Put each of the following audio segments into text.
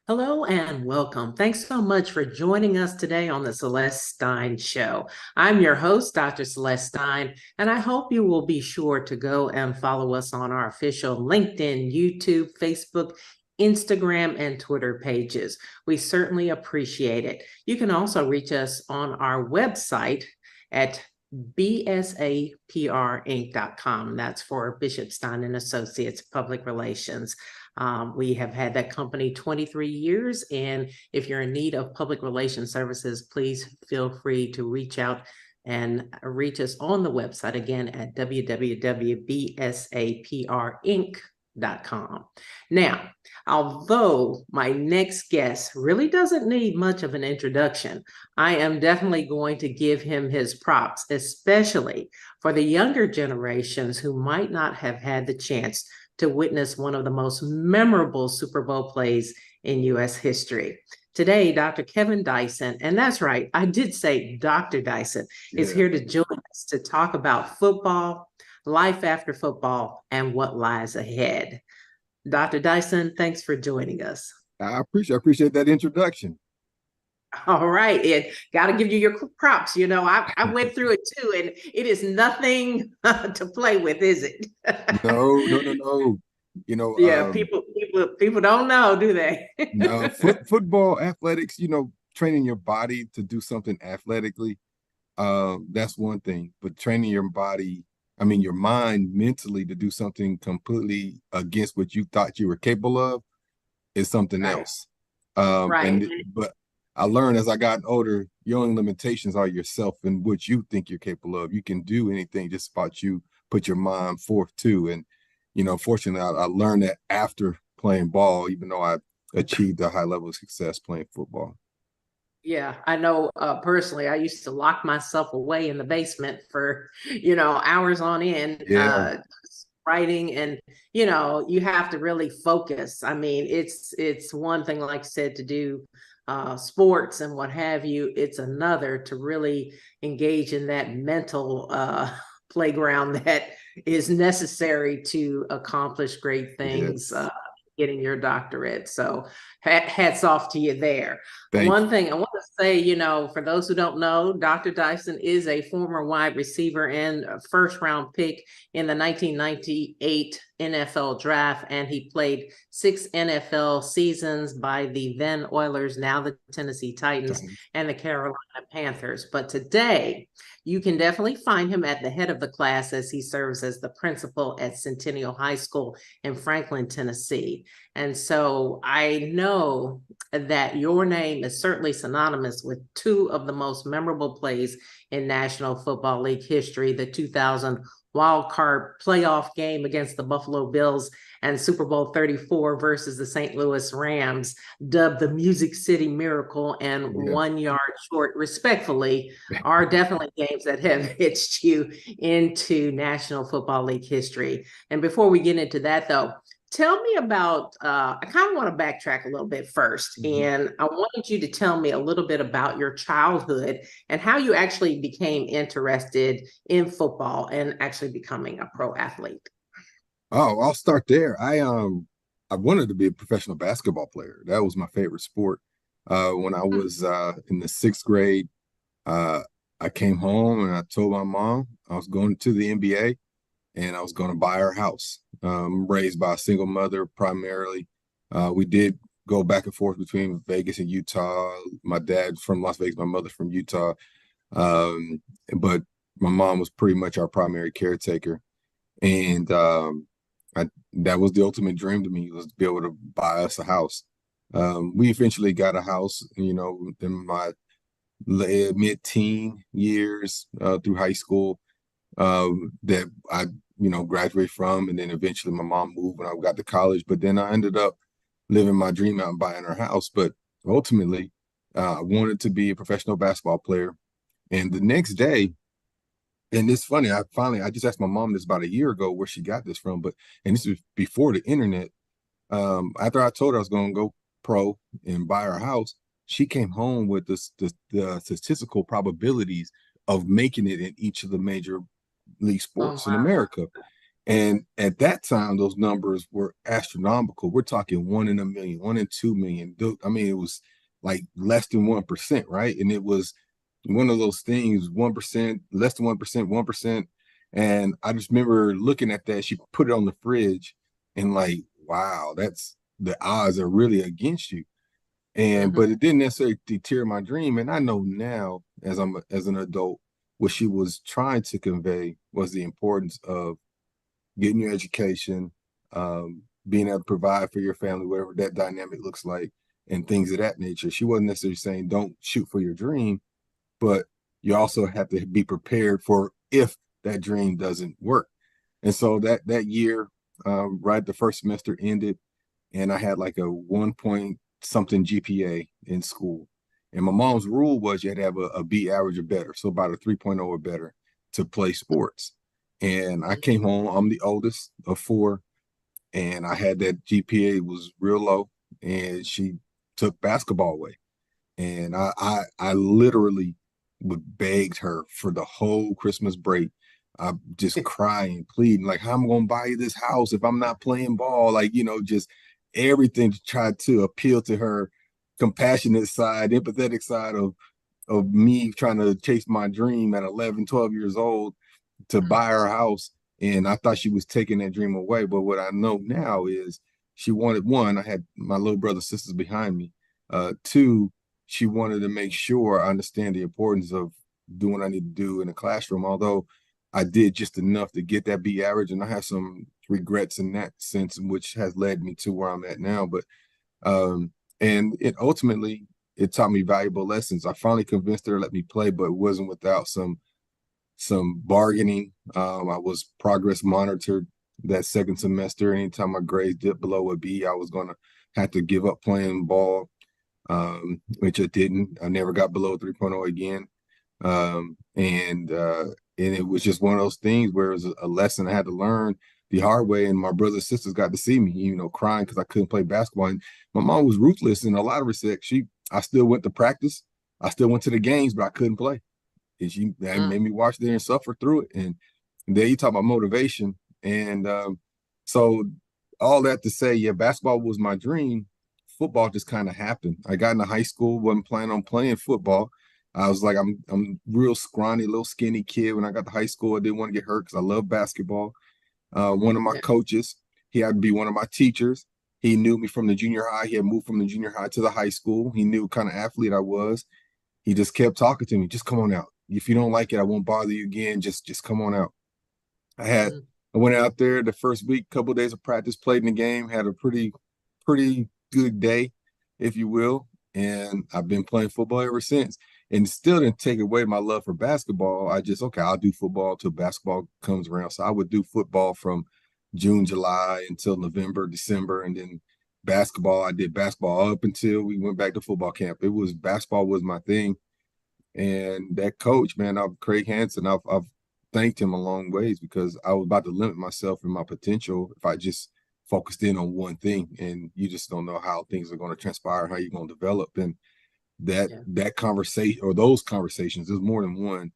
Hello and welcome. Thanks so much for joining us today on the Celeste Stein Show. I'm your host, Dr. Celeste Stein, and I hope you will be sure to go and follow us on our official LinkedIn, YouTube, Facebook, Instagram, and Twitter pages. We certainly appreciate it. You can also reach us on our website at bsaprinc.com. That's for Bishop Stein and Associates Public Relations. We have had that company 23 years, and if you're in need of public relations services, please feel free to reach out and reach us on the website again at www.bsaprinc.com. Now, although my next guest really doesn't need much of an introduction, I am definitely going to give him his props, especially for the younger generations who might not have had the chance to witness one of the most memorable Super Bowl plays in U.S. history. Today, Dr. Kevin Dyson, and that's right, I did say Dr. Dyson, is here to join us to talk about football, life after football, and what lies ahead. Dr. Dyson, thanks for joining us. I appreciate that introduction. All right, and got to give you your props. I went through it too, and it is nothing to play with, is it? No, no, no, no. You know, Yeah, people don't know, do they? no football athletics. Training your body to do something athletically. That's one thing, but training your body, I mean, your mind mentally to do something completely against what you thought you were capable of is something Right, else. right. But I learned as I got older, your only limitations are yourself and what you think you're capable of. You can do anything just about you put your mind forth to. And, fortunately, I learned that after playing ball, even though I achieved a high level of success playing football. Yeah, I know personally, I used to lock myself away in the basement for, hours on end, Yeah, writing, and you have to really focus. I mean, it's one thing, like I said, to do sports and what have you. It's another to really engage in that mental playground that is necessary to accomplish great things, yes. getting your doctorate. So hats off to you there. Thank One you. thing I want to say, for those who don't know, Dr. Dyson is a former wide receiver and first round pick in the 1998 NFL draft, and he played 6 NFL seasons by the then Oilers, now the Tennessee Titans, and the Carolina Panthers. But today, you can definitely find him at the head of the class as he serves as the principal at Centennial High School in Franklin, Tennessee. And so I know that your name is certainly synonymous with two of the most memorable plays in National Football League history, the 2000 wild card playoff game against the Buffalo Bills and Super Bowl 34 versus the St. Louis Rams, dubbed the Music City Miracle and Yeah. 1 yard short, respectfully, are definitely games that have hitched you into National Football League history. And before we get into that, though, tell me about, I kind of want to backtrack a little bit first. Mhm. And I wanted you to tell me a little bit about your childhood and how you actually became interested in football and actually becoming a pro athlete. Oh, I'll start there. I wanted to be a professional basketball player. That was my favorite sport. When I was in the sixth grade, uh, I came home and I told my mom I was going to the NBA and I was going to buy her house. Raised by a single mother primarily. We did go back and forth between Vegas and Utah. My dad's from Las Vegas, my mother from Utah. Um, but my mom was pretty much our primary caretaker. And that was the ultimate dream to me, was to be able to buy us a house. We eventually got a house, in my mid-teen years through high school, that I, graduated from, and then eventually my mom moved when I got to college. But then I ended up living my dream out and buying her house. But ultimately, I wanted to be a professional basketball player. And the next day, and it's funny, I just asked my mom this about a year ago where she got this from, and this was before the internet. After I told her I was going to go pro and buy her house, she came home with the statistical probabilities of making it in each of the major league Oh, sports in wow. America. And at that time, those numbers were astronomical. We're talking 1 in a million, 1 in 2 million. I mean, it was like less than 1%, right? And it was one of those things, 1%, less than 1%, 1%. And I just remember looking at that. She put it on the fridge and like, wow, that's the odds are really against you. And Mhm. but it didn't necessarily deter my dream. And I know now, as an adult, what she was trying to convey was the importance of getting your education, being able to provide for your family, whatever that dynamic looks like, and things of that nature. She wasn't necessarily saying don't shoot for your dream, but you also have to be prepared for if that dream doesn't work. And so that year, right, the first semester ended, and I had like a 1 point something GPA in school. And my mom's rule was you had to have a B average or better, so about a 3.0 or better to play sports. And I came home, I'm the oldest of four, and I had that GPA was real low, and she took basketball away. And I literally would begged her for the whole Christmas break. I'm just crying, pleading, like, how am I gonna buy you this house if I'm not playing ball? Like, just everything to try to appeal to her compassionate side, empathetic side of me trying to chase my dream at 11, 12 years old to buy her a house. And I thought she was taking that dream away. But what I know now is she wanted, one, I had my little brother, sisters behind me. Two, she wanted to make sure I understand the importance of doing what I need to do in the classroom. Although I did just enough to get that B average, and I have some regrets in that sense, which has led me to where I'm at now. But and it ultimately it taught me valuable lessons. I finally convinced her to let me play, but it wasn't without some bargaining. I was progress monitored that second semester. Anytime my grades dipped below a B, I was gonna have to give up playing ball, which I didn't. I never got below 3.0 again. And it was just one of those things where it was a lesson I had to learn the hard way. And my brothers and sisters got to see me, crying because I couldn't play basketball. And my mom was ruthless in a lot of respects. I still went to practice, I still went to the games, but I couldn't play. And she made me watch there and suffer through it. And there you talk about motivation. And so all that to say, yeah, basketball was my dream. Football just kind of happened. I got into high school, wasn't planning on playing football. I was like, I'm real scrawny, little skinny kid. When I got to high school, I didn't want to get hurt because I love basketball. One of my Yeah. coaches, he had to be one of my teachers. He knew me from the junior high. He had moved from the junior high to the high school. He knew what kind of athlete I was. He just kept talking to me. Just come on out. If you don't like it, I won't bother you again. Just come on out. I went out there the first week, couple of days of practice, played in the game, had a pretty good day, if you will. And I've been playing football ever since. And still didn't take away my love for basketball. I just, okay, I'll do football till basketball comes around. So I would do football from June, July until November, December, and then basketball. I did basketball up until we went back to football camp. Basketball was my thing. And that coach, man, Craig Hansen, I've thanked him a long ways because I was about to limit myself and my potential if I just focused in on one thing. And you just don't know how things are going to transpire, how you're going to develop. And Yeah. that conversation or those conversations, there's more than one,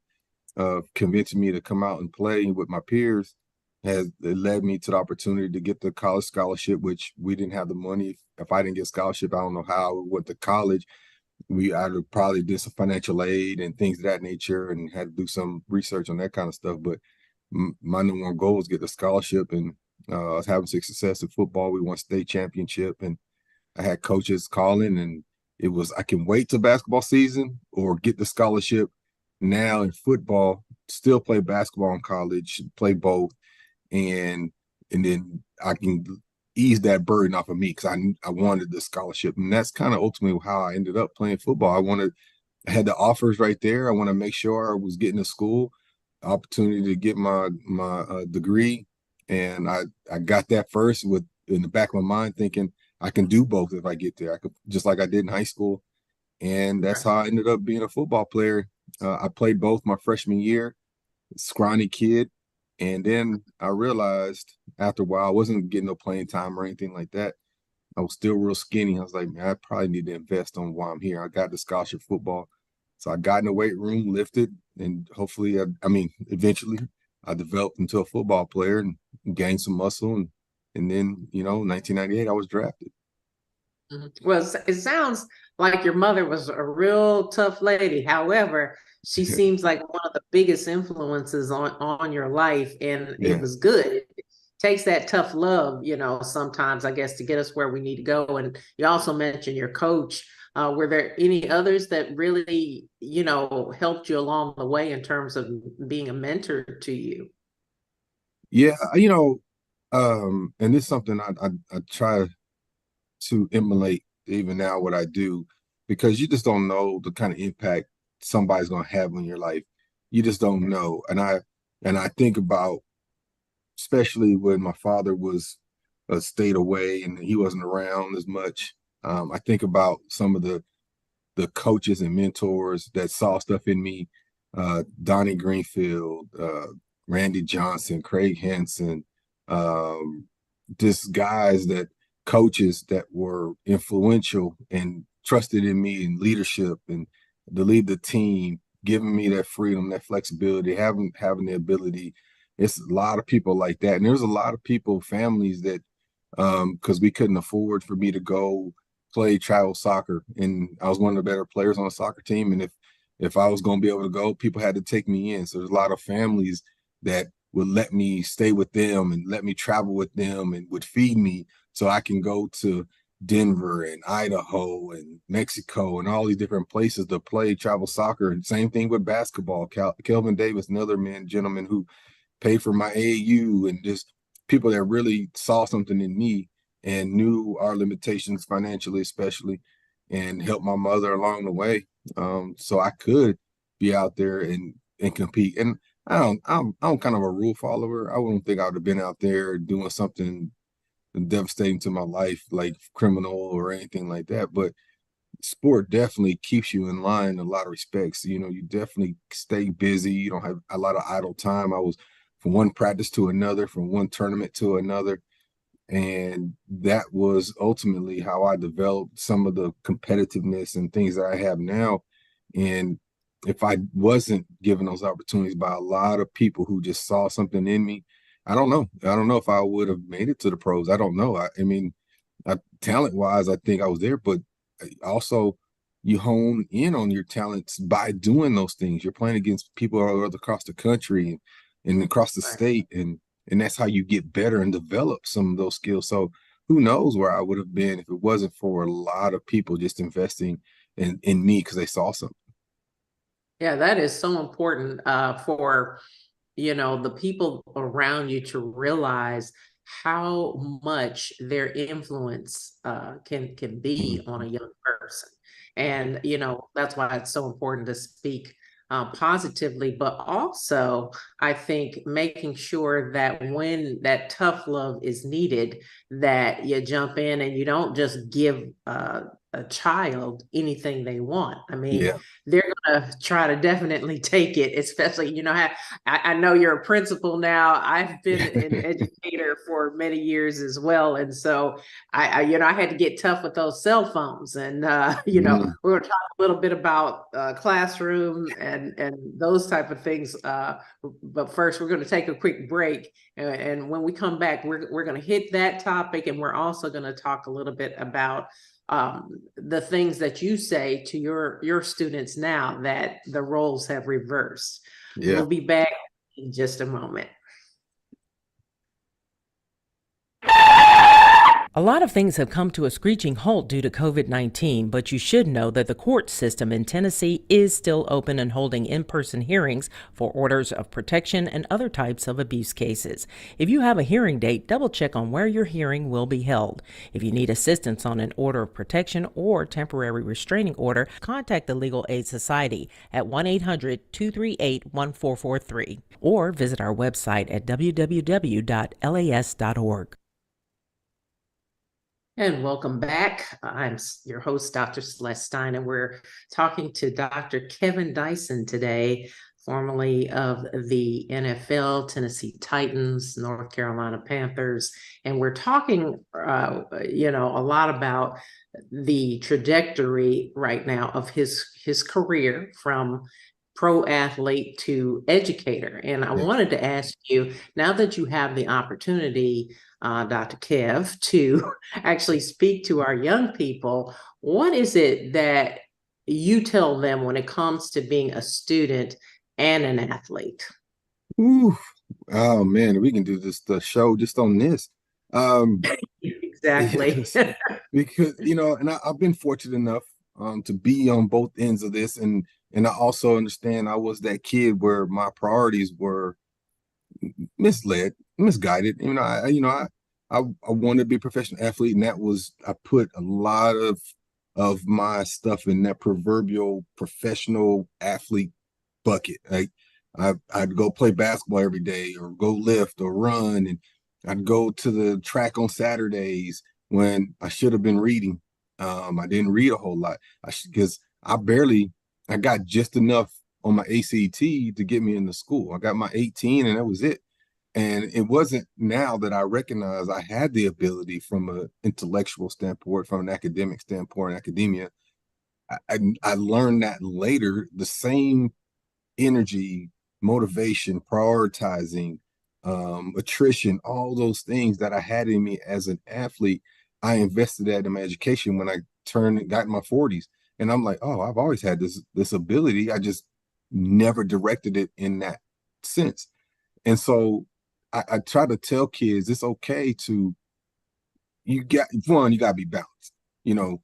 convincing me to come out and play with my peers has it led me to the opportunity to get the college scholarship, which we didn't have the money. If I didn't get scholarship, I don't know how I went to college. I'd have probably did some financial aid and things of that nature and had to do some research on that kind of stuff. But my number one goal was get the scholarship, and I was having success in football. We won state championship, and I had coaches calling, and it was I can wait till basketball season or get the scholarship now in football, still play basketball in college, play both, and then I can ease that burden off of me because I wanted the scholarship, and that's kind of ultimately how I ended up playing football. I had the offers right there. I want to make sure I was getting to school, opportunity to get my degree, and I got that first with in the back of my mind thinking I can do both if I get there. I could just like I did in high school, and that's Right. how I ended up being a football player. I played both my freshman year, scrawny kid. And then I realized after a while, I wasn't getting no playing time or anything like that. I was still real skinny. I was like, man, I probably need to invest on why I'm here. I got the scholarship football. So I got in the weight room, lifted, and hopefully, I mean, eventually I developed into a football player. And gained some muscle, and then 1998 I was drafted. Well, it sounds like your mother was a real tough lady. However, she seems like one of the biggest influences on your life, and it Yeah. was good. It takes that tough love, sometimes, I guess, to get us where we need to go. And you also mentioned your coach. Were there any others that really, helped you along the way in terms of being a mentor to you? Yeah, and it's something I try to emulate even now what I do, because you just don't know the kind of impact somebody's going to have on your life. You just don't know. And I think about, especially when my father was stayed away and he wasn't around as much. I think about some of the coaches and mentors that saw stuff in me, Donnie Greenfield, Randy Johnson, Craig Henson, um, just guys that coaches that were influential and trusted in me in leadership and to lead the team, giving me that freedom, that flexibility, having the ability. It's a lot of people like that. And there's a lot of people, families that because we couldn't afford for me to go play travel soccer, and I was one of the better players on the soccer team. And if I was going to be able to go, people had to take me in. So there's a lot of families that would let me stay with them and let me travel with them and would feed me so I can go to Denver and Idaho and Mexico and all these different places to play travel soccer. And same thing with basketball. Kelvin Davis, another gentleman who paid for my AAU, and just people that really saw something in me and knew our limitations financially, especially, and helped my mother along the way, so I could be out there and compete. And I'm kind of a rule follower. I wouldn't think I would have been out there doing something devastating to my life, like criminal or anything like that. But sport definitely keeps you in line in a lot of respects. You definitely stay busy. You don't have a lot of idle time. I was from one practice to another, from one tournament to another. And that was ultimately how I developed some of the competitiveness and things that I have now. And if I wasn't given those opportunities by a lot of people who just saw something in me, I don't know. I don't know if I would have made it to the pros. I don't know. I mean, talent wise, I think I was there, but also you hone in on your talents by doing those things. You're playing against people all across the country and across the state, and that's how you get better and develop some of those skills. So who knows where I would have been if it wasn't for a lot of people just investing in me because they saw something. Yeah, that is so important for the people around you to realize how much their influence can be on a young person. And that's why it's so important to speak positively, but also I think making sure that when that tough love is needed, that you jump in and you don't just give a child anything they want. I mean, Yeah. they're gonna try to definitely take it, especially, I know you're a principal now. I've been an educator for many years as well. And so I had to get tough with those cell phones. And Mm, we're gonna talk a little bit about classroom and those type of things. But first we're gonna take a quick break. And when we come back, we're gonna hit that topic, and we're also gonna talk a little bit about the things that you say to your students now that the roles have reversed. yeah. We'll be back in just a moment. A lot of things have come to a screeching halt due to COVID-19, but you should know that the court system in Tennessee is still open and holding in-person hearings for orders of protection and other types of abuse cases. If you have a hearing date, double check on where your hearing will be held. If you need assistance on an order of protection or temporary restraining order, contact the Legal Aid Society at 1-800-238-1443 or visit our website at www.las.org. And welcome back. I'm your host, Dr. Celeste Stein, and we're talking to Dr. Kevin Dyson today, formerly of the NFL, Tennessee Titans, North Carolina Panthers. And we're talking, a lot about the trajectory right now of his career from pro athlete to educator. And I Yes. wanted to ask you, now that you have the opportunity, Dr. Kev, to actually speak to our young people, what is it that you tell them when it comes to being a student and an athlete? Ooh, oh man, we can do this the show just on this. Um, Exactly. yes, because and I've been fortunate enough to be on both ends of this, and I also understand I was that kid where my priorities were misled, misguided. I wanted to be a professional athlete, and that was I put a lot of my stuff in that proverbial professional athlete bucket. Like I'd go play basketball every day, or go lift or run, and I'd go to the track on Saturdays when I should have been reading. I didn't read a whole lot. Because I got just enough on my ACT to get me into school. I got my 18 and that was it. And it wasn't now that I recognize I had the ability from an intellectual standpoint, from an academic standpoint, academia. I learned that later, the same energy, motivation, prioritizing, attrition, all those things that I had in me as an athlete, I invested that in my education when I got in my 40s. And I'm like, oh, I've always had this ability. I just never directed it in that sense. And so I try to tell kids it's okay to you gotta be balanced. You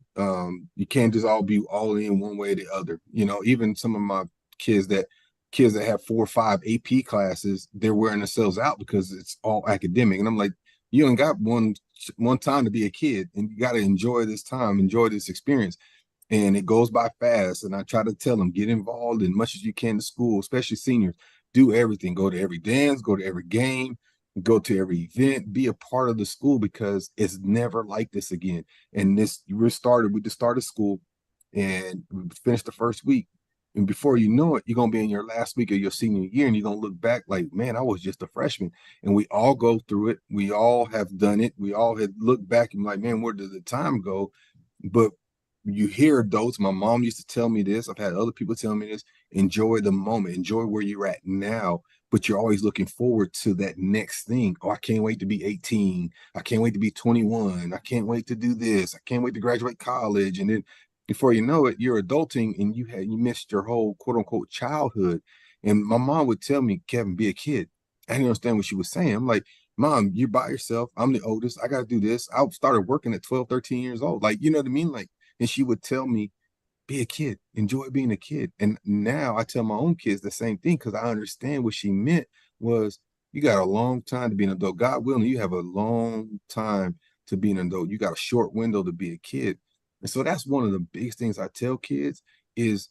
can't just all be all in one way or the other. Even some of my kids that have 4 or 5 AP classes, they're wearing themselves out because it's all academic. And I'm like, you ain't got one time to be a kid, and you got to enjoy this time, enjoy this experience. And it goes by fast. And I try to tell them, get involved as much as you can in school, especially seniors. Do everything. Go to every dance, go to every game, go to every event, be a part of the school, because it's never like this again. And we just started school and we finished the first week. And before you know it, you're gonna be in your last week of your senior year, and you're gonna look back like, man, I was just a freshman. And we all go through it. We all have done it. We all had looked back and like, man, where did the time go? But you hear adults, my mom used to tell me this, I've had other people tell me this, enjoy the moment, enjoy where you're at now, but you're always looking forward to that next thing. Oh, I can't wait to be 18. I can't wait to be 21. I can't wait to do this. I can't wait to graduate college. And then before you know it, you're adulting and you missed your whole quote unquote childhood. And my mom would tell me, Kevin, be a kid. I didn't understand what she was saying. I'm like, Mom, you're by yourself. I'm the oldest. I got to do this. I started working at 12, 13 years old. Like, you know what I mean? Like, and she would tell me, be a kid, enjoy being a kid. And now I tell my own kids the same thing, because I understand what she meant was you got a long time to be an adult. God willing, you have a long time to be an adult. You got a short window to be a kid. And so that's one of the biggest things I tell kids is,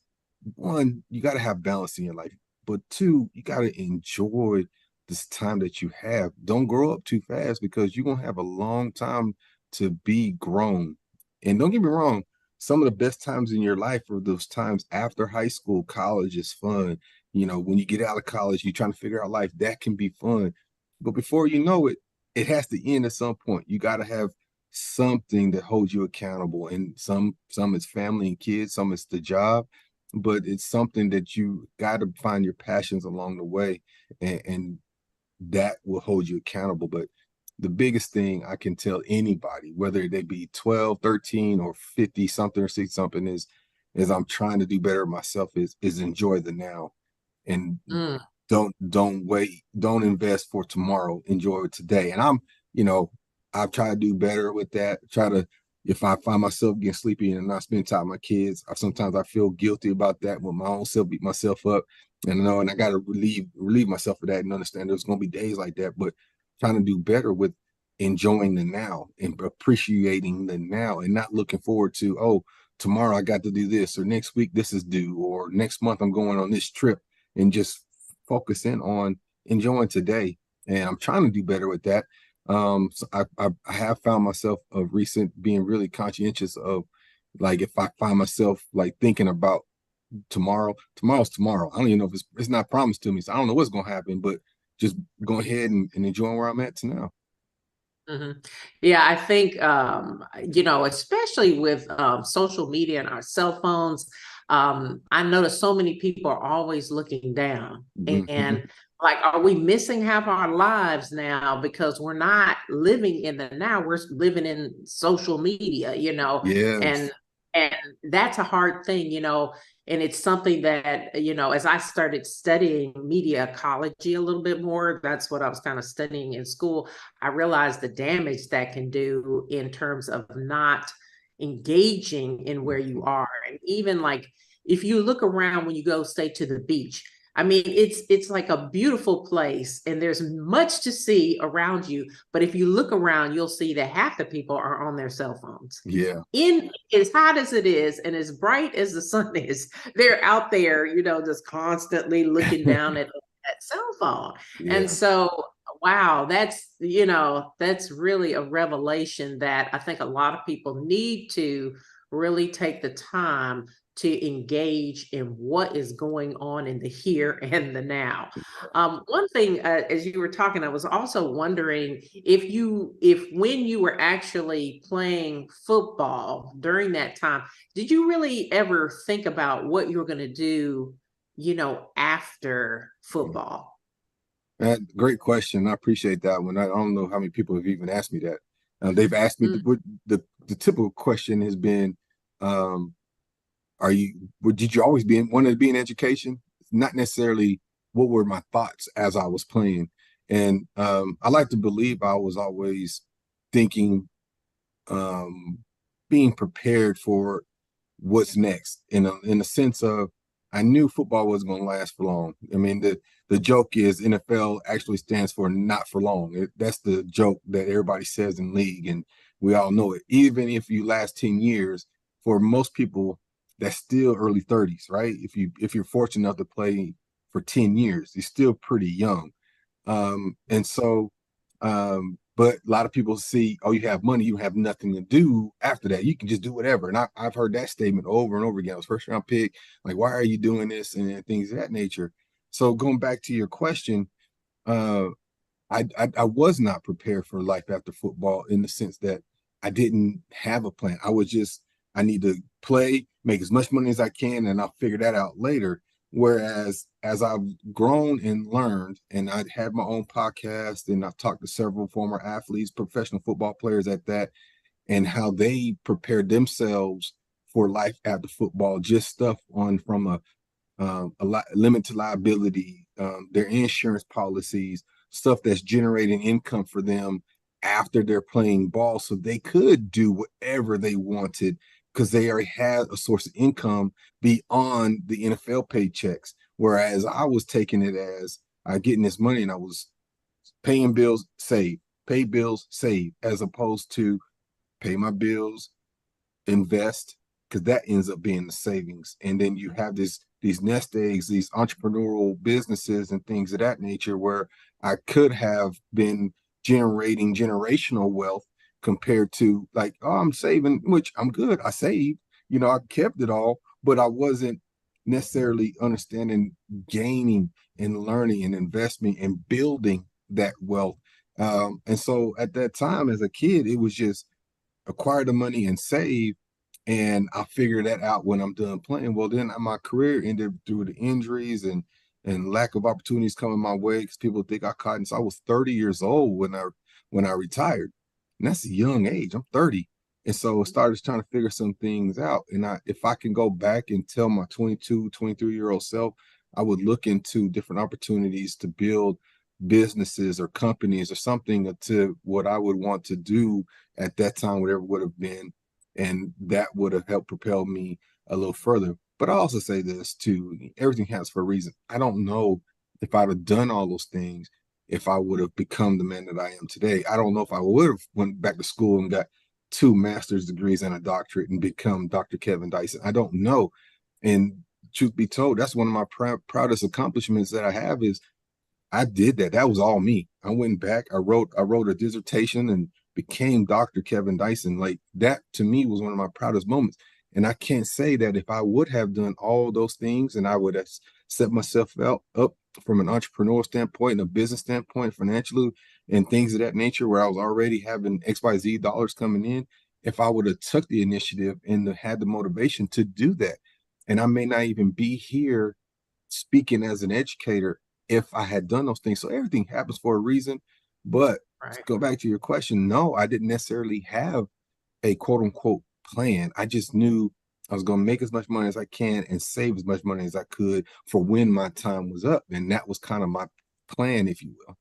one, you got to have balance in your life. But two, you got to enjoy this time that you have. Don't grow up too fast, because you're going to have a long time to be grown. And don't get me wrong, some of the best times in your life are those times after high school. College is fun. When you get out of college, you're trying to figure out life, that can be fun. But before you know it, it has to end at some point. You got to have something that holds you accountable. And some is family and kids, some is the job, but it's something that you got to find your passions along the way, and that will hold you accountable. But the biggest thing I can tell anybody, whether they be 12, 13, or 50 something or 60 something, is I'm trying to do better myself, is enjoy the now. And Mm. don't wait, don't invest for tomorrow, enjoy it today. And I've tried to do better with that. Try to, if I find myself getting sleepy and not spending time with my kids, sometimes I feel guilty about that, with my own self, beat myself up. And I got to relieve myself of that, and understand there's going to be days like that. But trying to do better with enjoying the now and appreciating the now, and not looking forward to, oh, tomorrow I got to do this, or next week this is due, or next month I'm going on this trip, and just focusing on enjoying today. And I'm trying to do better with that. So I have found myself of recent being really conscientious of, like, if I find myself like thinking about tomorrow's tomorrow. I don't even know if it's not promised to me, so I don't know what's gonna happen, but just go ahead and enjoy where I'm at to now. Mhm. Yeah, I think, especially with social media and our cell phones, I notice so many people are always looking down, Mhm. and like, are we missing half our lives now because we're not living in the now? We're living in social media, and Yes. and that's a hard thing, and it's something that, as I started studying media ecology a little bit more, that's what I was kind of studying in school. I realized the damage that can do in terms of not engaging in where you are. And even like, if you look around when you go, say, to the beach, I mean, it's like a beautiful place and there's much to see around you. But if you look around, you'll see that half the people are on their cell phones. Yeah. In as hot as it is and as bright as the sun is, they're out there, just constantly looking down at that cell phone. And Yeah. so, wow, that's really a revelation that I think a lot of people need to really take the time to engage in what is going on in the here and the now. One thing, as you were talking, I was also wondering if when you were actually playing football during that time, did you really ever think about what you were going to do, after football? Great question. I appreciate that one. I don't know how many people have even asked me that. They've asked me the typical question has been, um, did you always want to be in education? Not necessarily what were my thoughts as I was playing. And I like to believe I was always thinking, um, being prepared for what's next in the sense of I knew football wasn't going to last for long. I mean, the joke is NFL actually stands for not for long. That's the joke that everybody says in league, and we all know it. Even if you last 10 years, for most people, that's still early 30s, right? If you're fortunate enough to play for 10 years, you're still pretty young. And so, but a lot of people see, oh, you have money, you have nothing to do after that. You can just do whatever. And I've heard that statement over and over again. I was first round pick, like, why are you doing this and things of that nature. So going back to your question, uh, I was not prepared for life after football in the sense that I didn't have a plan. I need to play, make as much money as I can, and I'll figure that out later. Whereas as I've grown and learned, and I had my own podcast, and I've talked to several former athletes, professional football players at that, and how they prepared themselves for life after football, just stuff on from a lot limited liability, their insurance policies, stuff that's generating income for them after they're playing ball, so they could do whatever they wanted because they already had a source of income beyond the NFL paychecks. Whereas I was taking it as I getting this money and I was paying bills, save, pay bills, save, as opposed to pay my bills, invest, because that ends up being the savings. And then you have these nest eggs, these entrepreneurial businesses and things of that nature where I could have been generating generational wealth compared to like, oh, I'm saving, which I'm good. I saved, I kept it all, but I wasn't necessarily understanding gaining and learning and investing and building that wealth. And so at that time as a kid, it was just acquire the money and save, and I figure that out when I'm done playing. Well, then my career ended through the injuries and lack of opportunities coming my way because people think I caught. And so I was 30 years old when I retired, and that's a young age. I'm 30, and so I started trying to figure some things out. And if I can go back and tell my 22, 23-year-old self, I would look into different opportunities to build businesses or companies or something to what I would want to do at that time, whatever would have been, and that would have helped propel me a little further. But I also say this too: everything happens for a reason. I don't know if I'd have done all those things if I would have become the man that I am today. I don't know if I would have went back to school and got 2 master's degrees and a doctorate and become Dr. Kevin Dyson. I don't know. And truth be told, that's one of my proudest accomplishments that I have is I did that. That was all me. I went back. I wrote a dissertation and became Dr. Kevin Dyson. Like that to me was one of my proudest moments. And I can't say that if I would have done all those things and I would have set myself up from an entrepreneurial standpoint and a business standpoint, financially, and things of that nature, where I was already having XYZ dollars coming in, if I would have took the initiative and had the motivation to do that. And I may not even be here speaking as an educator if I had done those things. So everything happens for a reason. But to Right. go back to your question, no, I didn't necessarily have a quote unquote plan. I just knew I was going to make as much money as I can and save as much money as I could for when my time was up. And that was kind of my plan, if you will.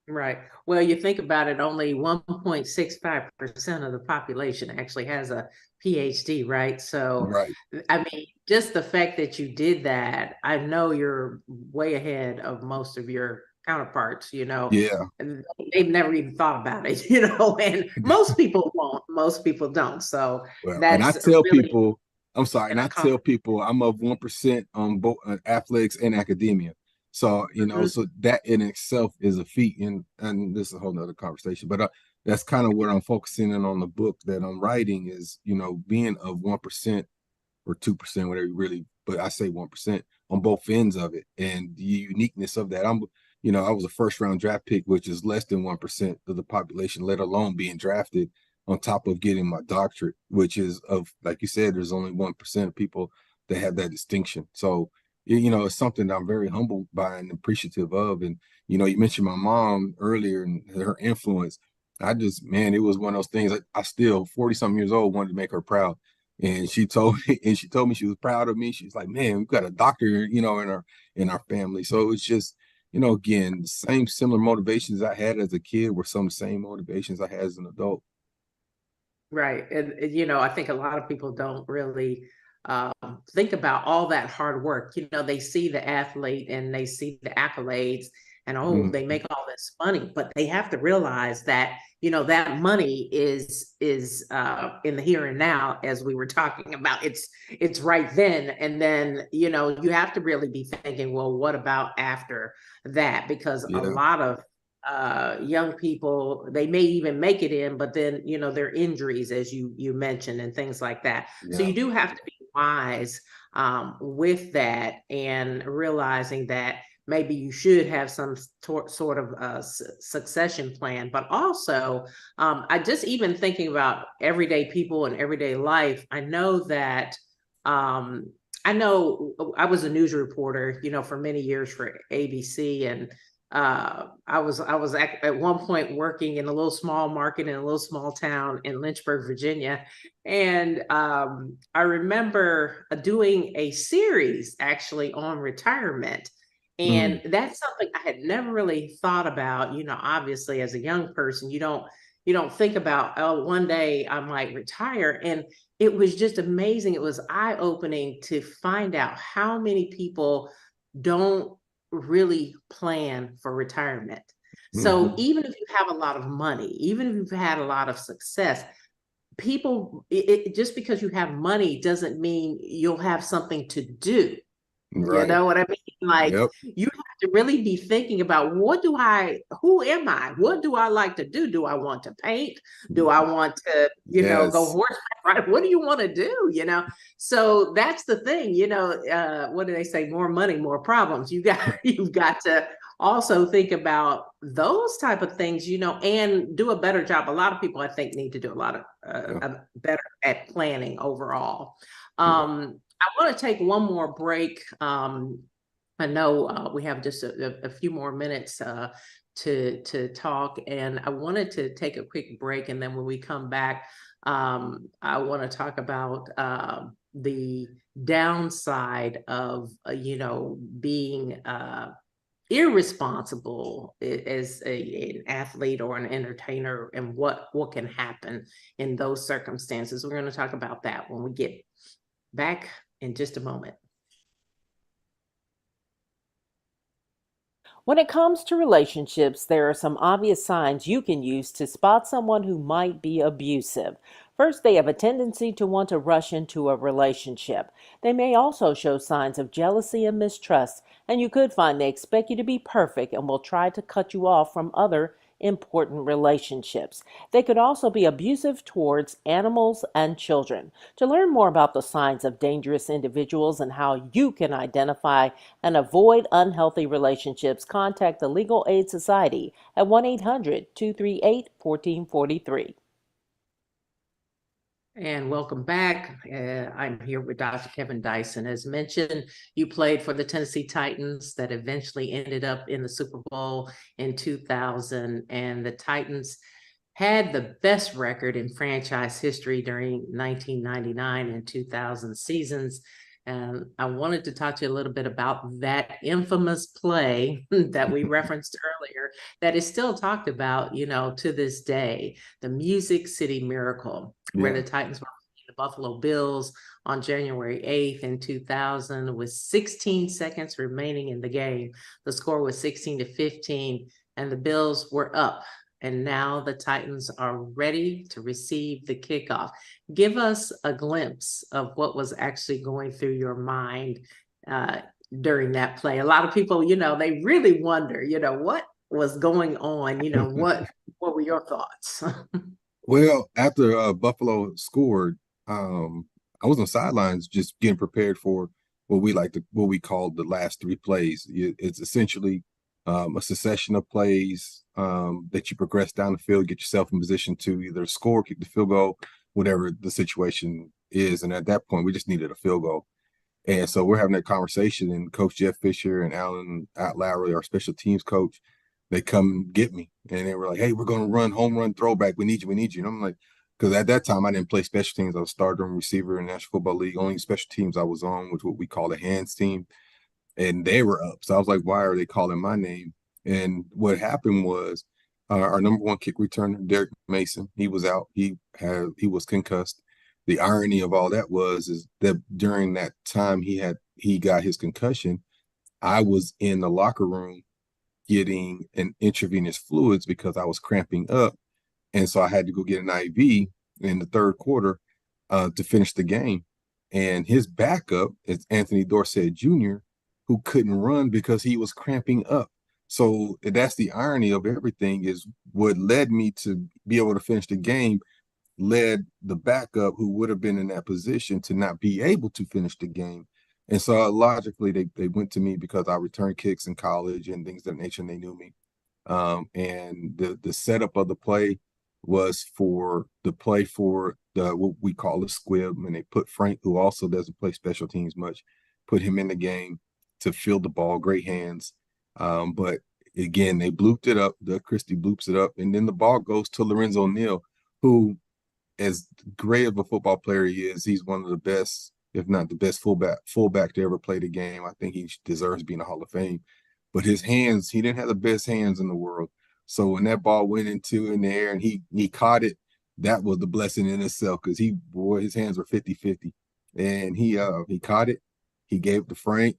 Right. Well, you think about it, only 1.65% of the population actually has a PhD, right? So, Right. I mean, just the fact that you did that, I know you're way ahead of most of your counterparts, Yeah. and they've never even thought about it, and most people won't, most people don't. So Well, and I that's tell really people, I'm sorry, and an I tell accomplishment. people I'm of 1% on both athletics and academia. So, so that in itself is a feat. And this is a whole nother conversation, but that's kind of what I'm focusing in on the book that I'm writing is, being of 1% or 2%, whatever you really, but I say 1% on both ends of it and the uniqueness of that. I was a first round draft pick, which is less than 1% of the population, let alone being drafted on top of getting my doctorate, which is of, like you said, there's only 1% of people that have that distinction. So, it's something that I'm very humbled by and appreciative of. And, you mentioned my mom earlier and her influence. Man, it was one of those things I still 40 something years old wanted to make her proud. And she told me she was proud of me. She's like, man, we've got a doctor, in our family. So it's just, again, the same similar motivations I had as a kid were some same motivations I had as an adult. Right. And I think a lot of people don't really think about all that hard work. They see the athlete and they see the accolades and, oh, they Mhm. make all this money, but they have to realize that, that money is in the here and now, as we were talking about. It's right then. And then, you have to really be thinking, well, what about after that? Because a Yeah, lot of young people, they may even make it in, but then their injuries, as you mentioned, and things like that. So yeah, you do have to be wise with that, and realizing that maybe you should have some sort of succession plan. But also, I just even thinking about everyday people and everyday life, I know that I know I was a news reporter, for many years for ABC, and I was at one point working in a little small market in a little small town in Lynchburg, Virginia. And I remember doing a series actually on retirement. And mm, that's something I had never really thought about. Obviously, as a young person, you don't think about, oh, one day I might retire. And it was just amazing. It was eye-opening to find out how many people don't really plan for retirement. So mhm, even if you have a lot of money, even if you've had a lot of success, people, just because you have money doesn't mean you'll have something to do. You right. know what I mean? Like, Yep. you have to really be thinking about, who am I? What do I like to do? Do I want to paint? Do I want to, go Yes. horseback ride? What do you want to do? So that's the thing, what do they say? More money, more problems. You've got to also think about those type of things, and do a better job. A lot of people, I think, need to do a lot of Yeah. better at planning overall. Yeah. I want to take one more break. I know we have just a few more minutes to talk, and I wanted to take a quick break, and then when we come back, I want to talk about the downside of being irresponsible as an athlete or an entertainer, and what can happen in those circumstances. We're going to talk about that when we get back in just a moment. When it comes to relationships, there are some obvious signs you can use to spot someone who might be abusive. First, they have a tendency to want to rush into a relationship. They may also show signs of jealousy and mistrust, and you could find they expect you to be perfect and will try to cut you off from other important relationships. They could also be abusive towards animals and children. To learn more about the signs of dangerous individuals and how you can identify and avoid unhealthy relationships, contact the Legal Aid Society at 1-800-238-1443. And welcome back. I'm here with Dr. Kevin Dyson. As mentioned, you played for the Tennessee Titans that eventually ended up in the Super Bowl in 2000. And the Titans had the best record in franchise history during 1999 and 2000 seasons. And I wanted to talk to you a little bit about that infamous play that we referenced earlier that is still talked about, to this day, the Music City Miracle, where Yeah. the Titans were playing the Buffalo Bills on January 8th in 2000 with 16 seconds remaining in the game. The score was 16-15, and the Bills were up. And now the Titans are ready to receive the kickoff. Give us a glimpse of what was actually going through your mind during that play. A lot of people, they really wonder, what was going on? What were your thoughts? Well, after Buffalo scored, I was on sidelines just getting prepared for what we call the last three plays. It's essentially a succession of plays that you progress down the field, get yourself in position to either score, kick the field goal, whatever the situation is. And at that point, we just needed a field goal. And so we're having that conversation, and Coach Jeff Fisher and Alan Lowry, our special teams coach, they come get me, and they were like, "Hey, we're going to run home run throwback. We need you. We need you." And I'm like, because at that time I didn't play special teams. I was starter and receiver in the National Football League. Only special teams I was on was what we call the hands team, and they were up. So I was like, "Why are they calling my name?" And what happened was our number one kick returner, Derek Mason, he was out. He was concussed. The irony of all that is that during that time he got his concussion, I was in the locker room getting an intravenous fluids because I was cramping up. And so I had to go get an IV in the third quarter to finish the game. And his backup is Anthony Dorsett Jr., who couldn't run because he was cramping up. So that's the irony of everything, is what led me to be able to finish the game led the backup who would have been in that position to not be able to finish the game. And so logically, they went to me because I returned kicks in college and things of that nature, and they knew me. And the setup of the play was for the what we call a squib, and they put Frank, who also doesn't play special teams much, put him in the game to field the ball. Great hands. But again, they blooped it up. Doug Christie bloops it up, and then the ball goes to Lorenzo Neal, who, as great of a football player he is, he's one of the best, if not the best fullback to ever play the game. I think he deserves being a Hall of Fame. But his hands, he didn't have the best hands in the world. So when that ball went in the air and he caught it, that was the blessing in itself, because his hands were 50-50. And he caught it, he gave it to Frank.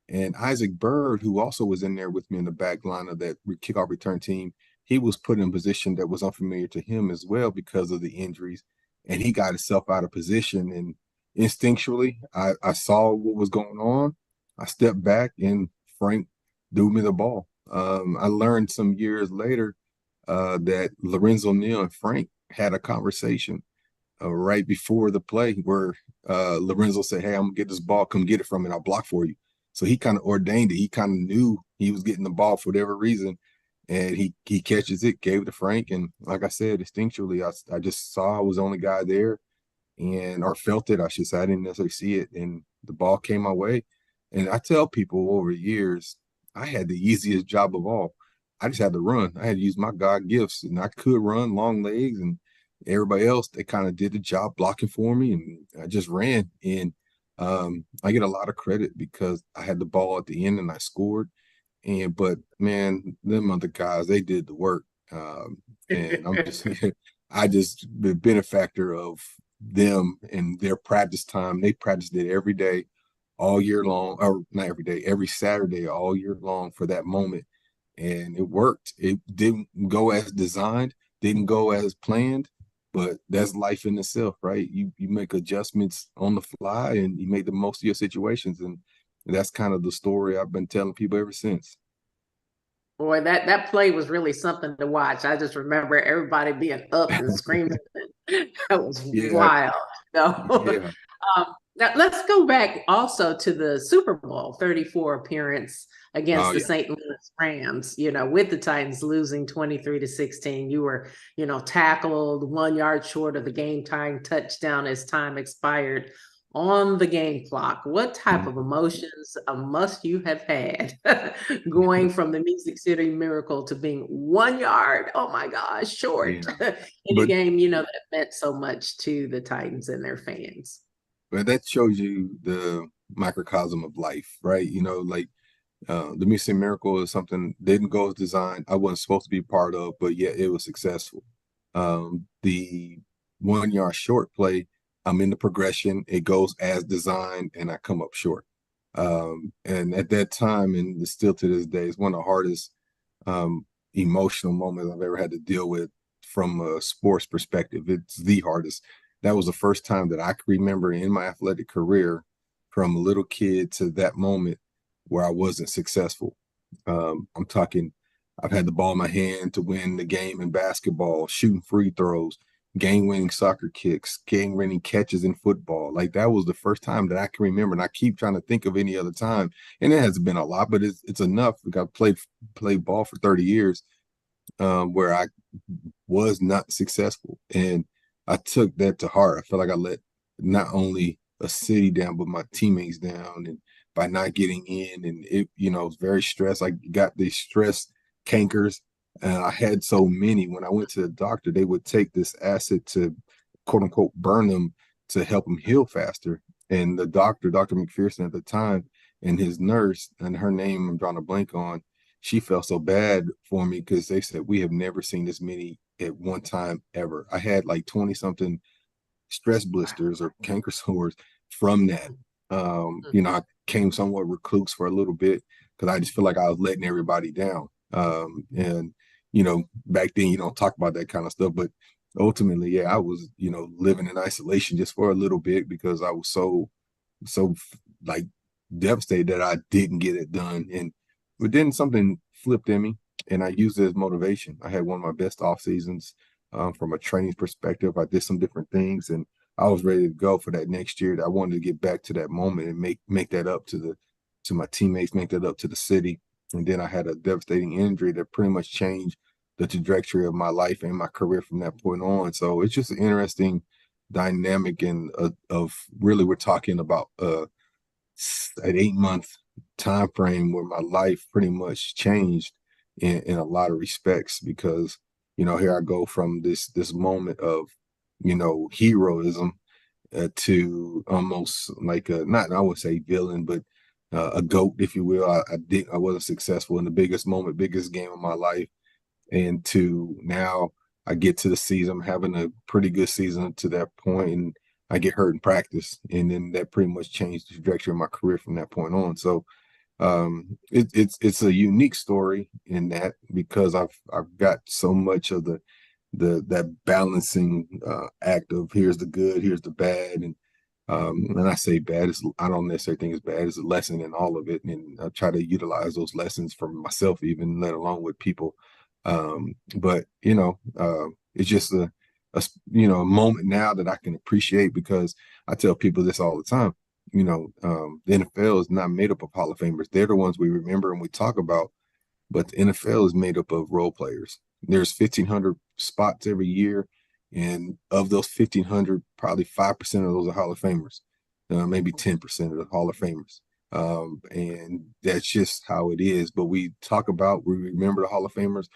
And Isaac Bird, who also was in there with me in the back line of that kickoff return team, he was put in a position that was unfamiliar to him as well because of the injuries. And he got himself out of position. And instinctually, I saw what was going on. I stepped back, and Frank threw me the ball. I learned some years later that Lorenzo Neal and Frank had a conversation right before the play where Lorenzo said, "Hey, I'm going to get this ball. Come get it from me. I'll block for you." So he kind of ordained it. He kind of knew he was getting the ball for whatever reason. And he catches it, gave it to Frank. And like I said, instinctually, I just saw I was the only guy there, or felt it, I should say. I didn't necessarily see it. And the ball came my way. And I tell people over years, I had the easiest job of all. I just had to run. I had to use my God gifts, and I could run, long legs, and everybody else, they kind of did the job blocking for me. And I just ran. And I get a lot of credit because I had the ball at the end and I scored. But man, them other guys, they did the work. And I'm just I just the benefactor of them and their practice time. They practiced it every day, all year long, or not every day, every Saturday, all year long for that moment. And it worked. It didn't go as designed, didn't go as planned, but that's life in itself, right? You make adjustments on the fly, and you make the most of your situations. And that's kind of the story I've been telling people ever since. Boy, that play was really something to watch. I just remember everybody being up and screaming. That was Yeah, wild. yeah. Now let's go back also to the Super Bowl 34 appearance against Oh the yeah, St. Louis Rams, with the Titans losing 23-16. You were, tackled 1 yard short of the game tying touchdown as time expired on the game clock. What type of emotions must you have had going from the Music City Miracle to being 1 yard, oh my gosh, short yeah. in a But game, that meant so much to the Titans and their fans? but that shows you the microcosm of life, right? Like the Music Miracle is something didn't go as designed. I wasn't supposed to be part of, but yet it was successful. The 1 yard short play, I'm in the progression. It goes as designed, and I come up short. And at that time, and still to this day, it's one of the hardest emotional moments I've ever had to deal with from a sports perspective. It's the hardest. That was the first time that I could remember in my athletic career, from a little kid to that moment, where I wasn't successful. I'm talking, I've had the ball in my hand to win the game in basketball, shooting free throws, game winning soccer kicks, game winning catches in football. Like that was the first time that I can remember. And I keep trying to think of any other time. And it hasn't been a lot, but it's enough. Like I played ball for 30 years, where I was not successful. And I took that to heart. I felt like I let not only a city down, but my teammates down, and by not getting in. And it was very stressed. I got these stress cankers. And I had so many. When I went to the doctor, they would take this acid to quote unquote burn them to help them heal faster. And the doctor, Dr. McPherson at the time, and his nurse, and her name I'm drawing a blank on, she felt so bad for me because they said we have never seen this many at one time ever. I had like 20 something stress blisters or canker sores from that. I came somewhat recluse for a little bit because I just feel like I was letting everybody down. And back then you don't talk about that kind of stuff, but ultimately, yeah, I was, living in isolation just for a little bit because I was so like devastated that I didn't get it done. And but then something flipped in me, and I used it as motivation. I had one of my best off seasons, from a training perspective. I did some different things, and I was ready to go for that next year. I wanted to get back to that moment and make that up to my teammates, make that up to the city. And then I had a devastating injury that pretty much changed the trajectory of my life and my career from that point on. So it's just an interesting dynamic, and of really we're talking about an 8 month time frame where my life pretty much changed in a lot of respects, because here I go from this moment of heroism, to almost like a, not, I would say villain, but a goat, if you will. I wasn't successful in the biggest moment, biggest game of my life, and to now I get to the season, I'm having a pretty good season to that point, and I get hurt in practice, and then that pretty much changed the trajectory of my career from that point on. So it's a unique story in that, because I've got so much of that balancing act of here's the good, here's the bad, and I say bad, I don't necessarily think it's bad. It's a lesson in all of it, and I try to utilize those lessons for myself, even let alone with people. But it's just a moment now that I can appreciate, because I tell people this all the time. The NFL is not made up of Hall of Famers. They're the ones we remember and we talk about, but the NFL is made up of role players. There's 1,500 spots every year, and of those 1,500, probably 5% of those are Hall of Famers, maybe 10% of the Hall of Famers. And that's just how it is. But we remember the Hall of Famers,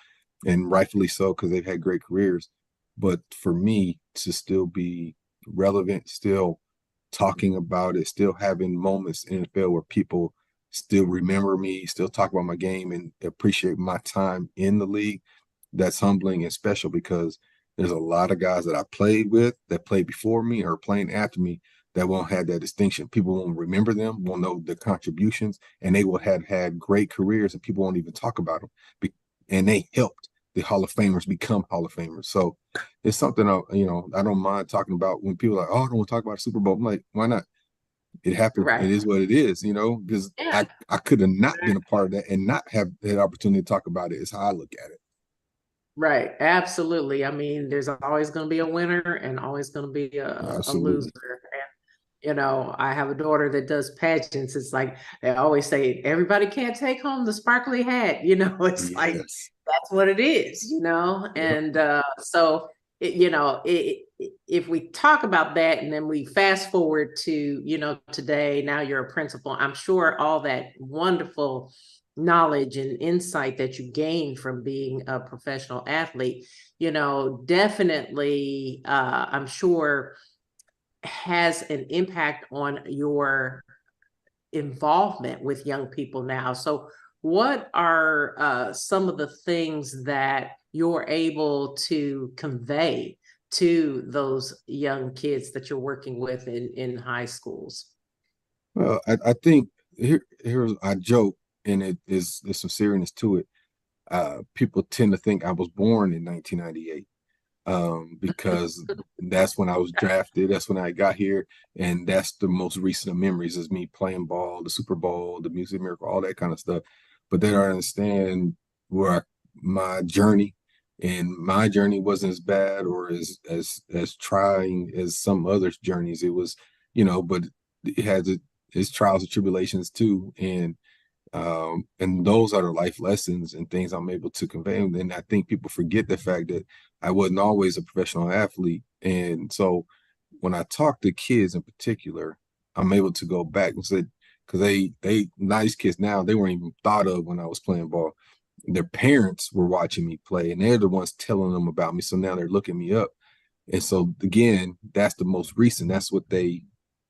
and rightfully so, because they've had great careers. But for me to still be relevant, still talking about it, still having moments in the NFL where people still remember me, still talk about my game, and appreciate my time in the league, that's humbling and special, because there's a lot of guys that I played with that played before me or playing after me that won't have that distinction. People won't remember them, won't know their contributions, and they will have had great careers, and people won't even talk about them. And they helped the Hall of Famers become Hall of Famers. So it's something I don't mind talking about. When people are like, oh, I don't want to talk about Super Bowl, I'm like, why not? It happened. Right. It is what it is, because Yeah. I could have not been a part of that and not have that opportunity to talk about it, is how I look at it. Right. Absolutely. I mean, there's always going to be a winner and always going to be a Absolutely. loser. I have a daughter that does pageants. It's like they always say, everybody can't take home the sparkly hat. It's like Yes. that's what it is, Yep. and so if we talk about that and then we fast forward to today, now you're a principal. I'm sure all that wonderful knowledge and insight that you gained from being a professional athlete, definitely, I'm sure has an impact on your involvement with young people now. So, what are some of the things that you're able to convey to those young kids that you're working with in high schools? Well, I think here's I joke, and there's some seriousness to it. People tend to think I was born in 1998, because that's when I was drafted. That's when I got here, and that's the most recent memories is me playing ball, the Super Bowl, the Music Miracle, all that kind of stuff. But they don't understand where my journey, and my journey wasn't as bad or as trying as some others' journeys. It was, but it had its trials and tribulations too, and those are the life lessons and things I'm able to convey. And I think people forget the fact that I wasn't always a professional athlete. And so when I talk to kids in particular, I'm able to go back and say, because they nice kids now, they weren't even thought of when I was playing ball. Their parents were watching me play, and they're the ones telling them about me. So now they're looking me up. And so again, that's the most recent. That's what they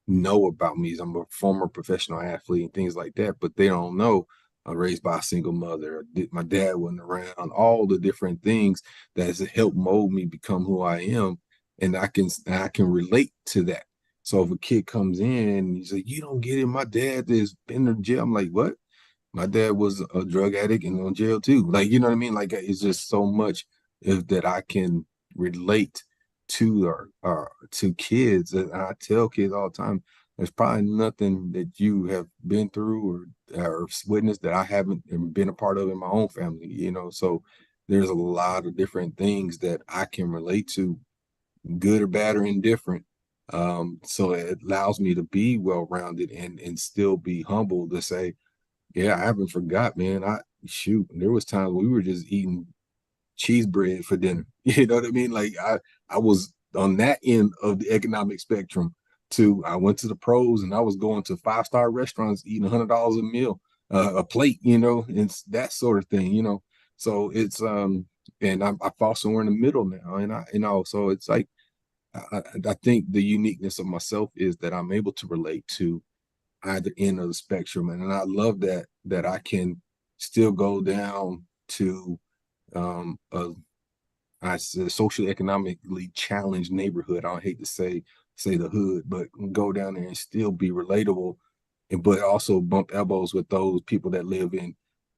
know about me. Is I'm a former professional athlete and things like that, but they don't know I'm raised by a single mother. My dad wasn't around. All the different things that has helped mold me become who I am, and I can relate to that. So if a kid comes in and he's like, "You don't get it. My dad has been in jail." I'm like, "What?" My dad was a drug addict and on jail too. Like, you know what I mean? Like, it's just so much that I can relate to or to kids. And I tell kids all the time, there's probably nothing that you have been through or witnessed that I haven't been a part of in my own family. So there's a lot of different things that I can relate to, good or bad or indifferent. So it allows me to be well-rounded and still be humble to say, yeah, I haven't forgot, man. There was times we were just eating cheese bread for dinner. You know what I mean? Like I was on that end of the economic spectrum too. I went to the pros and I was going to five-star restaurants eating $100 a meal, a plate, and that sort of thing. So it's and I fall somewhere in the middle now, so it's like I think the uniqueness of myself is that I'm able to relate to either end of the spectrum, and I love that I can still go down to a I said socially economically challenged neighborhood. I don't hate to say the hood, but go down there and still be relatable, and but also bump elbows with those people that live in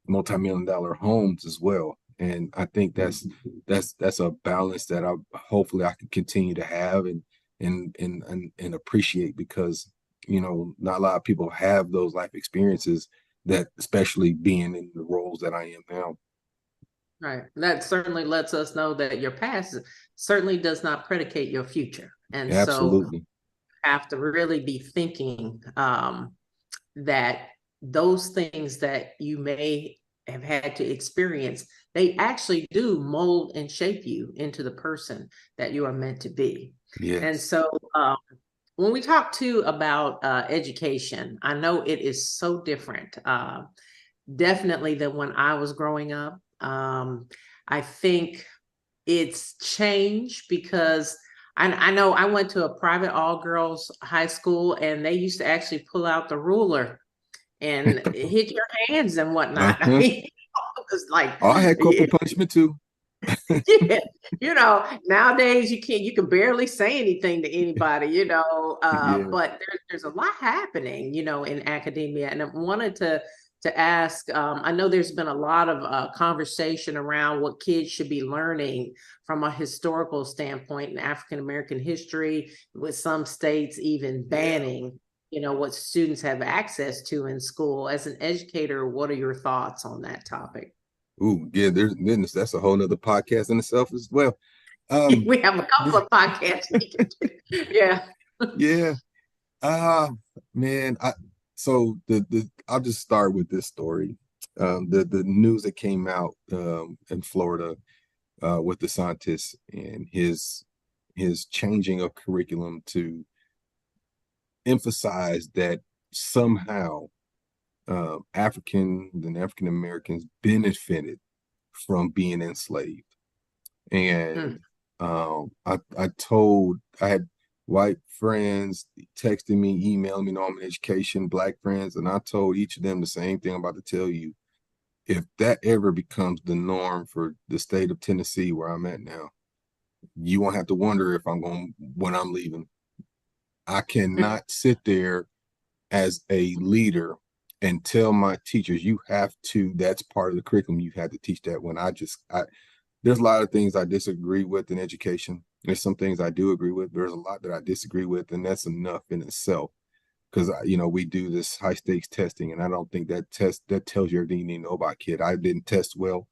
multi-million-dollar homes as well. And I think that's a balance that hopefully I can continue to have and appreciate, because not a lot of people have those life experiences, that especially being in the roles that I am now. Right. That certainly lets us know that your past certainly does not predicate your future. And so Absolutely. have to really be thinking that those things that you may have had to experience, they actually do mold and shape you into the person that you are meant to be. And Yes. so when we talk too about education, I know it is so different, definitely than when I was growing up. I think it's changed because I know I went to a private all girls high school, and they used to actually pull out the ruler and hit your hands and whatnot. I Uh-huh. mean, it was like, Oh, I had corporal punishment too. yeah, nowadays you can barely say anything to anybody, Yeah. but there's a lot happening, in academia. And I wanted to ask, I know there's been a lot of conversation around what kids should be learning from a historical standpoint in African American history, with some states even Yeah. banning, what students have access to in school. As an educator, what are your thoughts on that topic? Ooh, yeah, there's goodness, that's a whole nother podcast in itself as well. Um, We have a couple of podcasts we can do. Yeah. yeah. Uh man, so the I'll just start with this story. The news that came out in Florida with the scientist and his changing of curriculum to emphasize that somehow African Americans benefited from being enslaved. Mm, And I had white friends texting me, emailing me, I'm in education, black friends, and I told each of them the same thing I'm about to tell you. If that ever becomes the norm for the state of Tennessee where I'm at now, you won't have to wonder if I'm going when I'm leaving. I mm, cannot sit there as a leader and tell my teachers you have to, that's part of the curriculum, you have to teach that. When I there's a lot of things I disagree with in education. There's some things I do agree with. There's a lot that I disagree with, and that's enough in itself. Because we do this high stakes testing, and I don't think that tells you everything you need to know about kid. I didn't test well.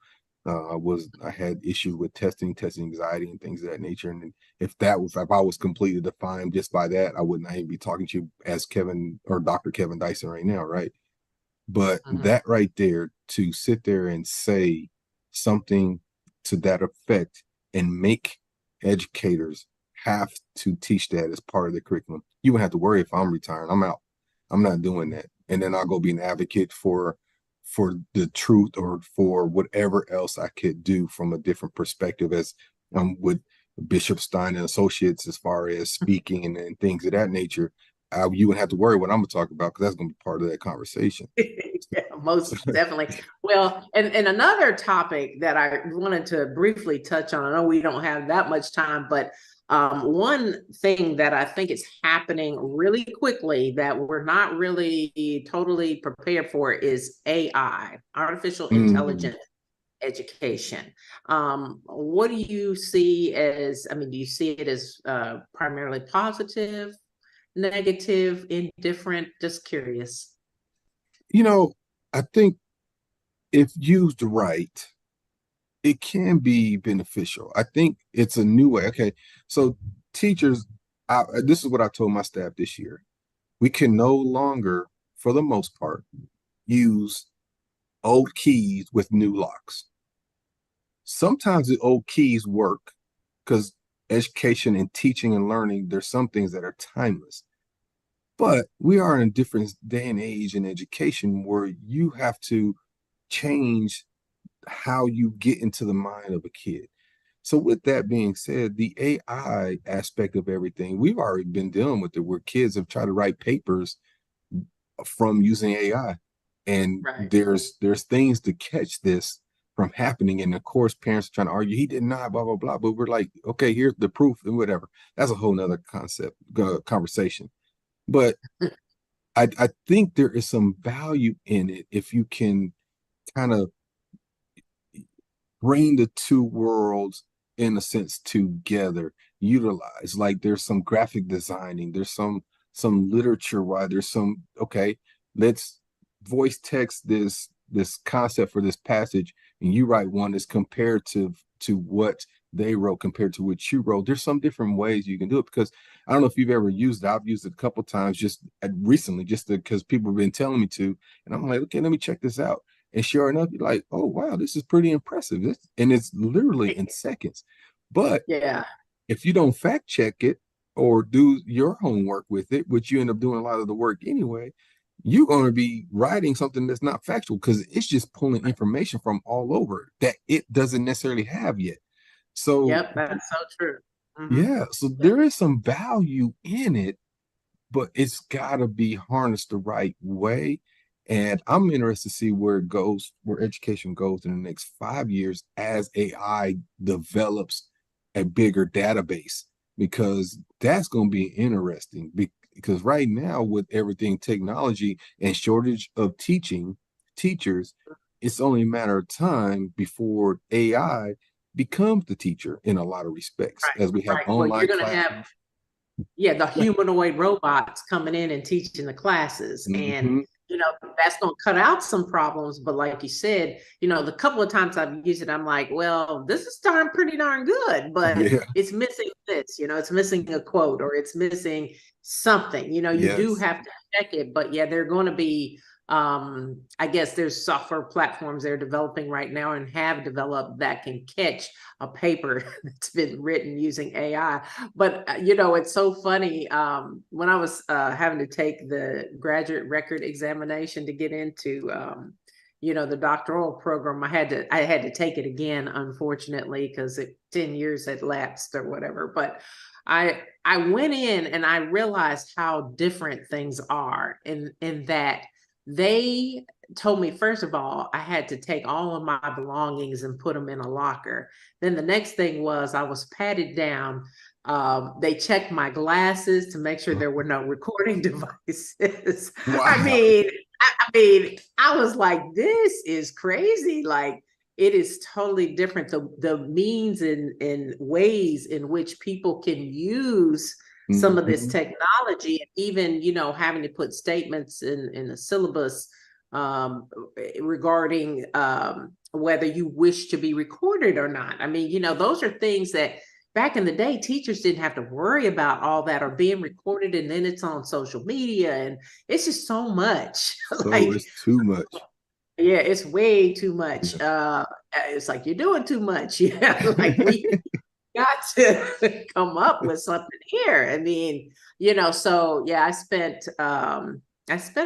I had issues with testing anxiety, and things of that nature. And if I was completely defined just by that, I would not even be talking to you as Kevin or Dr. Kevin Dyson right now, right? But mhm. that right there, to sit there and say something to that effect and make educators have to teach that as part of the curriculum, you won't have to worry if I'm retiring. I'm out. I'm not doing that. And then I'll go be an advocate for the truth or for whatever else I could do from a different perspective as with Bishop Stein and Associates as far as speaking and things of that nature. You wouldn't have to worry what I'm going to talk about because that's going to be part of that conversation. Yeah, most definitely. Well, and another topic that I wanted to briefly touch on, I know we don't have that much time, but one thing that I think is happening really quickly that we're not really totally prepared for is AI, artificial Mm, intelligence education. What do you see as, I mean, do you see it as primarily positive, negative, indifferent? Just curious. you know, I think if used right, it can be beneficial. I think it's a new way. Okay, so teachers, this is what I told my staff this year. We can no longer, for the most part, use old keys with new locks. Sometimes the old keys work because education and teaching and learning, there's some things that are timeless. But we are in a different day and age in education where you have to change how you get into the mind of a kid. So, with that being said, the AI aspect of everything, we've already been dealing with it where kids have tried to write papers from using AI. And Right. there's things to catch this from happening. And of course, parents are trying to argue he did not, blah, blah, blah. But we're like, okay, here's the proof and whatever. That's a whole nother concept, conversation. But I think there is some value in it if you can kind of bring the two worlds in a sense together, utilize. Like there's some graphic designing, there's some literature why there's some, okay, let's voice text this concept for this passage, and you write one that's comparative to what they wrote compared to what you wrote. There's some different ways you can do it because I don't know if you've ever used it. I've used it a couple of times just recently, just because people have been telling me to, and I'm like, okay, let me check this out. And sure enough, you're like, oh wow, this is pretty impressive. And it's literally in seconds. But Yeah. if you don't fact check it or do your homework with it, which you end up doing a lot of the work anyway, you're going to be writing something that's not factual because it's just pulling information from all over that it doesn't necessarily have yet. So Yep, that's so true. Hmm. yeah, so Yeah. there is some value in it, but it's got to be harnessed the right way. And I'm interested to see where it goes, where education goes in the next 5 years as AI develops a bigger database, because that's going to be interesting. Because right now, with everything technology and shortage of teachers, it's only a matter of time before AI becomes the teacher in a lot of respects, as we Right, have right. Well, online you're gonna have, classrooms. yeah, the humanoid robots coming in and teaching the classes. And Mm-hmm. that's going to cut out some problems. But like you said, the couple of times I've used it, I'm like, well, this is pretty darn good, but Yeah. it's missing this, it's missing a quote, or it's missing something, you do Yes. have to check it. But yeah, they're going to be, I guess there's software platforms they're developing right now and have developed that can catch a paper that's been written using AI. But it's so funny. When I was having to take the graduate record examination to get into the doctoral program, I had to take it again, unfortunately, because 10 years had lapsed or whatever. But I went in and I realized how different things are in that they told me, first of all, I had to take all of my belongings and put them in a locker. Then the next thing was I was patted down. They checked my glasses to make sure there were no recording devices. Wow. I was like, this is crazy. Like, it is totally different. The means and ways in which people can use some of this Mhm. technology, and even, having to put statements in the syllabus regarding whether you wish to be recorded or not. I mean, those are things that back in the day, teachers didn't have to worry about all that, or being recorded and then it's on social media, and it's just so much. So Like, it's too much. yeah, it's way too much. Yeah. It's like, you're doing too much. Yeah, like, we got to come up with something here. I mean, so yeah, I spent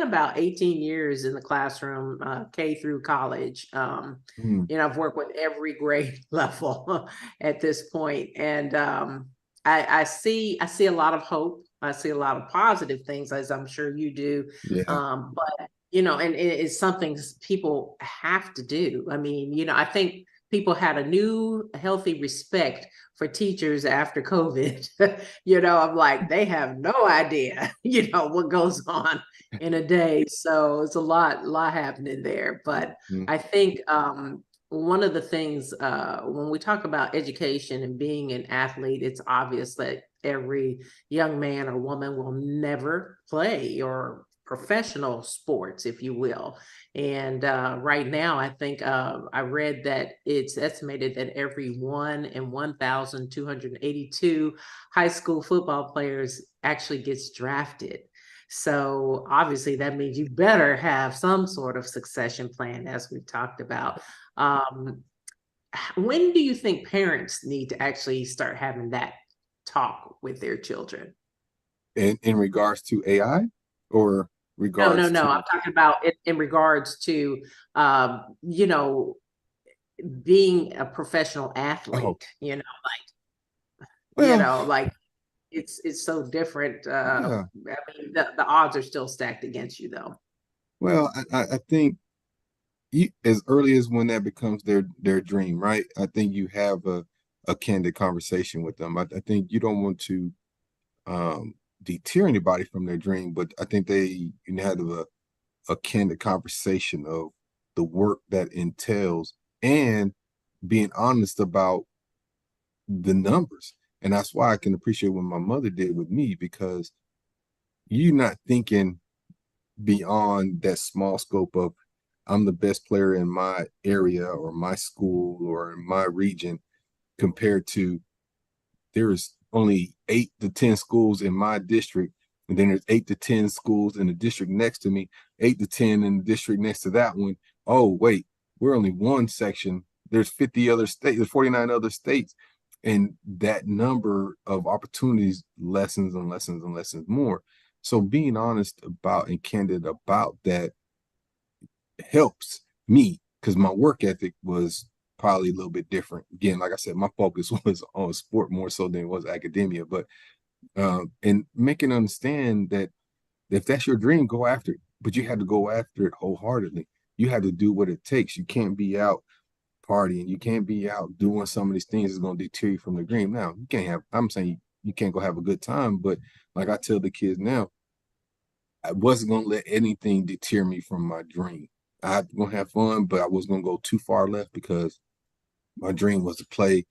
about 18 years in the classroom, K through college. Mm. I've worked with every grade level at this point. And I see a lot of hope. I see a lot of positive things, as I'm sure you do. Yeah. But and it's something people have to do. I mean, I think people had a new healthy respect for teachers after COVID. I'm like, they have no idea, what goes on in a day. So it's a lot happening there. But Mm. I think one of the things when we talk about education and being an athlete, it's obvious that every young man or woman will never play or professional sports, if you will. And right now, I think I read that it's estimated that every 1 in 1,282 high school football players actually gets drafted. So obviously, that means you better have some sort of succession plan, as we've talked about. Um, when do you think parents need to actually start having that talk with their children? In regards to AI or No, no, regards no. I'm to, talking about in regards to, being a professional oh, athlete. well, Like, it's so different. yeah. I mean, the odds are still stacked against you, though. Well, I think as early as when that becomes their dream, right? I think you have a candid conversation with them. I think you don't want to deter anybody from their dream, but I think you have a candid conversation of the work that entails and being honest about the numbers. And that's why I can appreciate what my mother did with me, because you're not thinking beyond that small scope of I'm the best player in my area or my school or in my region, compared to there is only 8 to 10 schools in my district, and then there's 8 to 10 schools in the district next to me, 8 to 10 in the district next to that one. Oh, wait, we're only one section. There's 50 other states, there's 49 other states. And that number of opportunities lessens and lessens and lessens more. So being honest about and candid about that helps me, because my work ethic was probably a little bit different. Again, like I said, my focus was on sport more so than it was academia. But and making understand that if that's your dream, go after it. But you had to go after it wholeheartedly. You had to do what it takes. You can't be out partying. You can't be out doing some of these things that's going to deter you from the dream. Now, you can't have, I'm saying you can't go have a good time, but like I tell the kids now, I wasn't going to let anything deter me from my dream. I was going to have fun, but I wasn't going to go too far left, because my dream was to play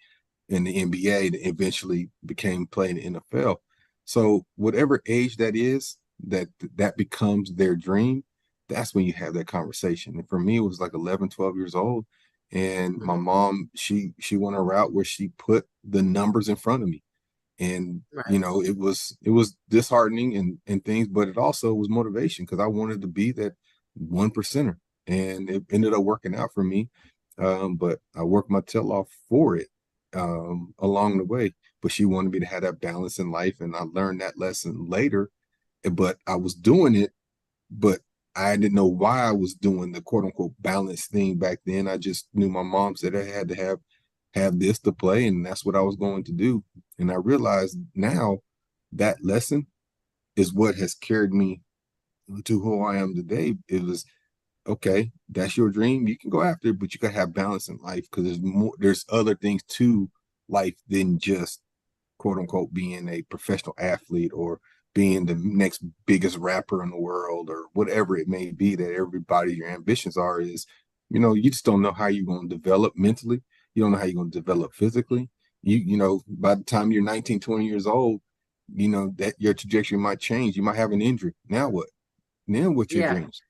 in the NBA that eventually became playing in the NFL. So whatever age that is, that becomes their dream, that's when you have that conversation. And for me, it was like 11, 12 years old. And my mom, she went a route where she put the numbers in front of me. And Right. it was disheartening and things, but it also was motivation because I wanted to be that 1%er. And it ended up working out for me. But I worked my tail off for it along the way. But she wanted me to have that balance in life. And I learned that lesson later. But I was doing it, but I didn't know why I was doing the quote unquote balance thing back then. I just knew my mom said I had to have this to play, and that's what I was going to do. And I realized now that lesson is what has carried me to who I am today. It was okay, that's your dream. You can go after it, but you gotta have balance in life because there's other things to life than just quote unquote being a professional athlete or being the next biggest rapper in the world or whatever it may be that everybody your ambitions are. Is you just don't know how you're going to develop mentally. You don't know how you're going to develop physically. By the time you're 19, 20 years old, that your trajectory might change. You might have an injury. Now what? Then what's your Yeah. dreams?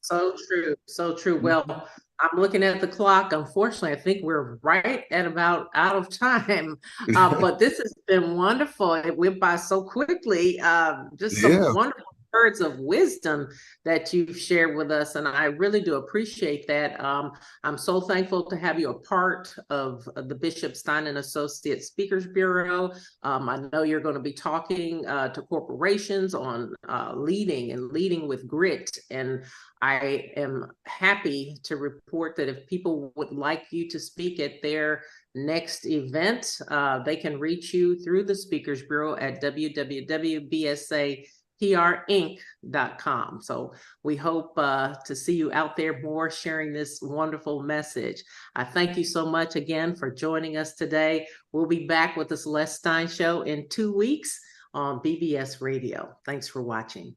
So true. So true. Mhm. Well, I'm looking at the clock. Unfortunately, I think we're right at about out of time. But this has been wonderful. It went by so quickly. Just some Yeah, wonderful words of wisdom that you've shared with us. And I really do appreciate that. I'm so thankful to have you a part of the Bishop Stein and Associates Speakers Bureau. I know you're going to be talking to corporations on leading with grit. And I am happy to report that if people would like you to speak at their next event, they can reach you through the Speakers Bureau at www.bsaprinc.com. So we hope to see you out there more sharing this wonderful message. I thank you so much again for joining us today. We'll be back with the Celeste Stein Show in 2 weeks on BBS Radio. Thanks for watching.